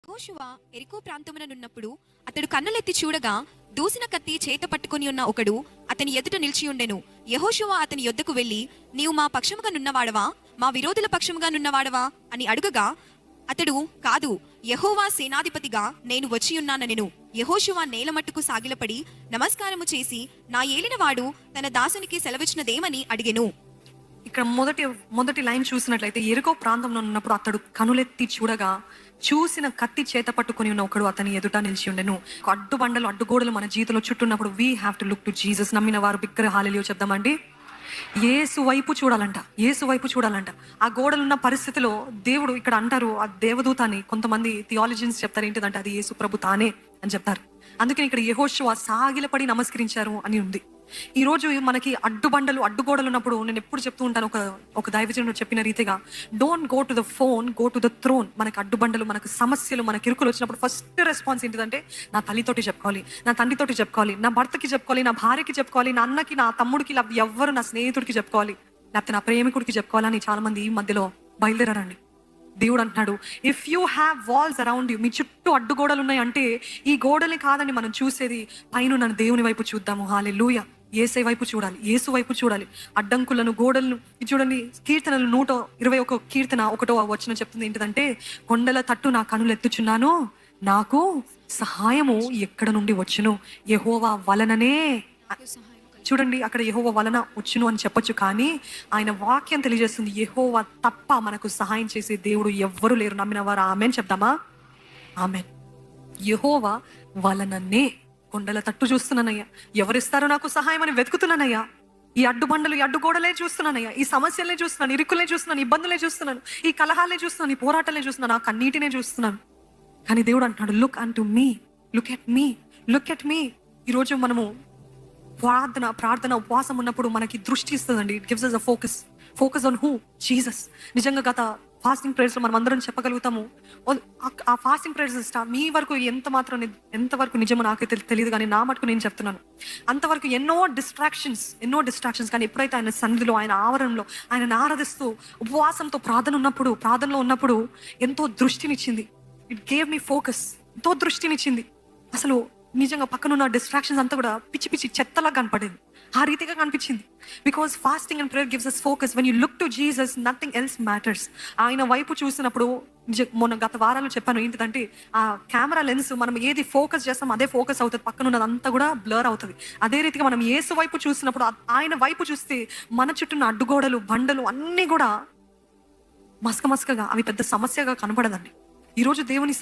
యెహోషువ యెరికో ప్రాంతముననున్నప్పుడు అతడు కన్నులెత్తి చూడగా దూసిన కత్తి చేత పట్టుకొని ఉన్న ఒకడు అతని ఎదుట నిలిచియుండెను. యెహోషువ అతని యొద్దకు వెళ్లి, నీవు మా పక్షముగా నున్నవాడవా, మా విరోధుల పక్షముగా నున్నవాడవా అని అడుగగా అతడు, కాదు, యెహోవా సేనాధిపతిగా నేను వచ్చియున్నానెను. యెహోషువ నేలమట్టుకు సాగిలపడి నమస్కారము చేసి, నా ఏలినవాడు తన దాసునికి సెలవిచ్చినదేమని అడిగెను. ఇక్కడ మొదటి లైన్ చూసినట్లయితే, ఎరుకో ప్రాంతంలో ఉన్నప్పుడు అతడు కనులెత్తి చూడగా చూసిన కత్తి చేత పట్టుకొని ఉన్న ఒకడు అతని ఎదుట నిలిచి ఉండెను. అడ్డుబండలు అడ్డుగోడలు మన జీవితంలో చుట్టూన్నప్పుడు we have to look to Jesus. నమ్మిన వారు బిగ్గర హల్లెలూయా చెప్దామండి. యేసు వైపు చూడాలంట, యేసు వైపు చూడాలంట. ఆ గోడలున్న పరిస్థితిలో దేవుడు, ఇక్కడ అంటారు ఆ దేవదూత అని, కొంతమంది థియాలజియన్స్ చెప్తారు ఏంటిదంటే అది యేసు ప్రభు తానే అని చెప్తారు. అందుకని ఇక్కడ యెహోషువ సాగిలపడి నమస్కరించారు అని ఉంది. ఈ రోజు మనకి అడ్డుబండలు అడ్డుగోడలు ఉన్నప్పుడు నేను ఎప్పుడు చెప్తూ ఉంటాను, ఒక దైవజనుడు చెప్పిన రీతిగా, don't go to the phone, go to the throne. మనకు అడ్డుబండలు, మనకు సమస్యలు, మనకి ఇరుకులు వచ్చినప్పుడు ఫస్ట్ రెస్పాన్స్ ఏంటిదంటే, నా తల్లితోటి చెప్పుకోవాలి, నా తండ్రితోటి చెప్పుకోవాలి, నా భర్తకి చెప్పుకోవాలి, నా భార్యకి చెప్పుకోవాలి, నా అన్నకి, నా తమ్ముడికి, ఎవ్వరు, నా స్నేహితుడికి చెప్పుకోవాలి, లేకపోతే నా ప్రేమికుడికి చెప్పుకోవాలని చాలా మంది ఈ మధ్యలో బయలుదేరారండి. దేవుడు అంటున్నాడు, if you have walls around you, మీ చుట్టూ అడ్డుగోడలు ఉన్నాయి అంటే ఈ గోడల్ని కాదండి మనం చూసేది, పైన నన్ను దేవుని వైపు చూద్దాము. హల్లెలూయా. యేసే వైపు చూడాలి, యేసు వైపు చూడాలి. అడ్డంకులను, గోడలను చూడండి. కీర్తనలు 121 కీర్తన 1వ వచనం చెప్తుంది ఏంటిదంటే, కొండల తట్టు నా కనులు ఎత్తుచున్నాను, నాకు సహాయము ఎక్కడ నుండి వచ్చును, యెహోవా వలననే. చూడండి, అక్కడ యెహోవా వలన వచ్చును అని చెప్పొచ్చు, కానీ ఆయన వాక్యం తెలియజేస్తుంది, యెహోవా తప్ప మనకు సహాయం చేసే దేవుడు ఎవ్వరు లేరు. నమ్మిన వారు ఆమెన్ చెప్దామా? ఆమెన్. యెహోవా వలననే. కొండల తట్టు చూస్తున్నానయ్యా, ఎవరిస్తారో నాకు సహాయం అని వెతుకుతున్నానయ్యా. ఈ అడ్డుబండలు, ఈ అడ్డుగోడలే చూస్తున్నానయ్యా, ఈ సమస్యలే చూస్తున్నాను, ఇరుకులే చూస్తున్నాను, ఇబ్బందులే చూస్తున్నాను, ఈ కలహాలే చూస్తున్నాను, ఈ పోరాటాలే చూస్తున్నాను, ఆ కన్నీటినే చూస్తున్నాను. కానీ దేవుడు అంటున్నాడు, look unto me, look at me, look at me. ఈరోజు మనము ప్రార్థన ఉపవాసం ఉన్నప్పుడు మనకి దృష్టి ఇస్తుందండి. It gives us a focus on who? Jesus. నిజంగా గత ఫాస్టింగ్ ప్రేయర్స్ లో మనం అందరం చెప్పగలుగుతాము, ఆ ఫాస్టింగ్ ప్రేయర్స్ మీ వరకు ఎంతవరకు నిజమో నాకైతే తెలియదు, కానీ నా మటుకు నేను చెప్తున్నాను, అంతవరకు ఎన్నో డిస్ట్రాక్షన్స్. కానీ ఎప్పుడైతే ఆయన సన్నిధిలో, ఆయన ఆవరణలో ఆయన ఆరాధిస్తూ ఉపవాసంతో ప్రార్థనలో ఉన్నప్పుడు ఎంతో దృష్టినిచ్చింది. It gave me focus. ఎంతో దృష్టినిచ్చింది. అసలు నిజంగా పక్కనున్న డిస్ట్రాక్షన్స్ అంతా కూడా పిచ్చి పిచ్చి చెత్తలా కనపడింది. ఆ రీతిగా కనిపించింది. Because fasting and prayer gives us focus. When you look to Jesus, nothing else matters. ఆయన వైపు చూసినప్పుడు, మొన్న గత వారాలు చెప్పాను ఏంటిదంటే, ఆ కెమెరా లెన్స్ మనం ఏది ఫోకస్ చేస్తాం అదే ఫోకస్ అవుతుంది, పక్కన ఉన్నదంతా కూడా బ్లర్ అవుతుంది. అదే రీతిగా మనం యేసు వైపు చూసినప్పుడు, ఆయన వైపు చూస్తే మన చుట్టూ అడ్డుగోడలు, బండలు అన్నీ కూడా మసకగా, అవి పెద్ద సమస్యగా కనపడదండి. ఈరోజు దేవుని